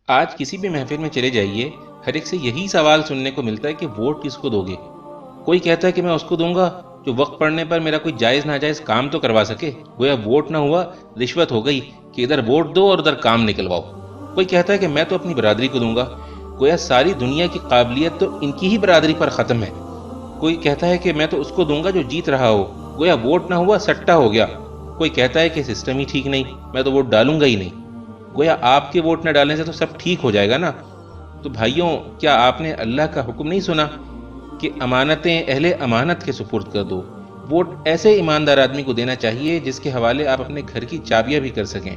آج کسی بھی محفل میں چلے جائیے، ہر ایک سے یہی سوال سننے کو ملتا ہے کہ ووٹ کس کو دو گے؟ کوئی کہتا ہے کہ میں اس کو دوں گا جو وقت پڑنے پر میرا کوئی جائز ناجائز کام تو کروا سکے، گویا ووٹ نہ ہوا رشوت ہو گئی کہ ادھر ووٹ دو اور ادھر کام نکلواؤ۔ کوئی کہتا ہے کہ میں تو اپنی برادری کو دوں گا، گویا ساری دنیا کی قابلیت تو ان کی ہی برادری پر ختم ہے۔ کوئی کہتا ہے کہ میں تو اس کو دوں گا جو جیت رہا ہو، گویا ووٹ نہ ہوا سٹا ہو گیا۔ کوئی کہتا ہے کہ سسٹم ہی ٹھیک نہیں، میں تو ووٹ ڈالوں گا ہی نہیں، گویا آپ کے ووٹ نہ ڈالنے سے تو سب ٹھیک ہو جائے گا نا۔ تو بھائیوں، کیا آپ نے اللہ کا حکم نہیں سنا کہ امانتیں اہل امانت کے سپرد کر دو؟ ووٹ ایسے ایماندار آدمی کو دینا چاہیے جس کے حوالے آپ اپنے گھر کی چابیاں بھی کر سکیں۔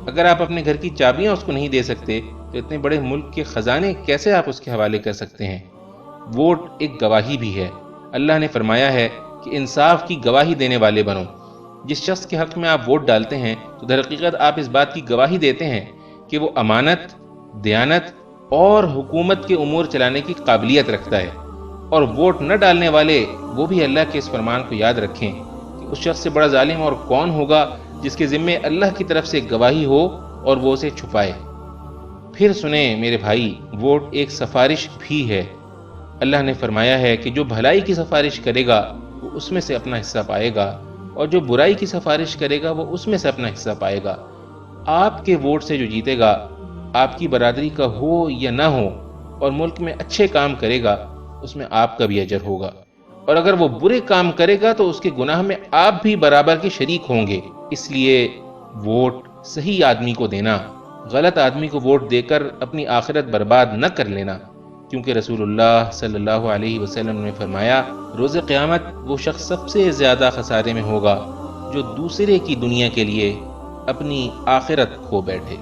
اگر آپ اپنے گھر کی چابیاں اس کو نہیں دے سکتے تو اتنے بڑے ملک کے خزانے کیسے آپ اس کے حوالے کر سکتے ہیں؟ ووٹ ایک گواہی بھی ہے۔ اللہ نے فرمایا ہے کہ انصاف کی گواہی دینے والے بنو۔ جس شخص کے حق میں آپ ووٹ ڈالتے ہیں تو در حقیقت آپ اس بات کی گواہی دیتے ہیں کہ وہ امانت، دیانت اور حکومت کے امور چلانے کی قابلیت رکھتا ہے۔ اور ووٹ نہ ڈالنے والے وہ بھی اللہ کے اس فرمان کو یاد رکھیں کہ اس شخص سے بڑا ظالم اور کون ہوگا جس کے ذمے اللہ کی طرف سے گواہی ہو اور وہ اسے چھپائے۔ پھر سنیں میرے بھائی، ووٹ ایک سفارش بھی ہے۔ اللہ نے فرمایا ہے کہ جو بھلائی کی سفارش کرے گا وہ اس میں سے اپنا حصہ پائے گا، اور جو برائی کی سفارش کرے گا وہ اس میں سے اپنا حصہ پائے گا۔ آپ کے ووٹ سے جو جیتے گا، آپ کی برادری کا ہو یا نہ ہو، اور ملک میں اچھے کام کرے گا، اس میں آپ کا بھی اجر ہوگا، اور اگر وہ برے کام کرے گا تو اس کے گناہ میں آپ بھی برابر کے شریک ہوں گے۔ اس لیے ووٹ صحیح آدمی کو دینا، غلط آدمی کو ووٹ دے کر اپنی آخرت برباد نہ کر لینا، کیونکہ رسول اللہ صلی اللہ علیہ وسلم نے فرمایا، روز قیامت وہ شخص سب سے زیادہ خسارے میں ہوگا جو دوسرے کی دنیا کے لیے اپنی آخرت کھو بیٹھے۔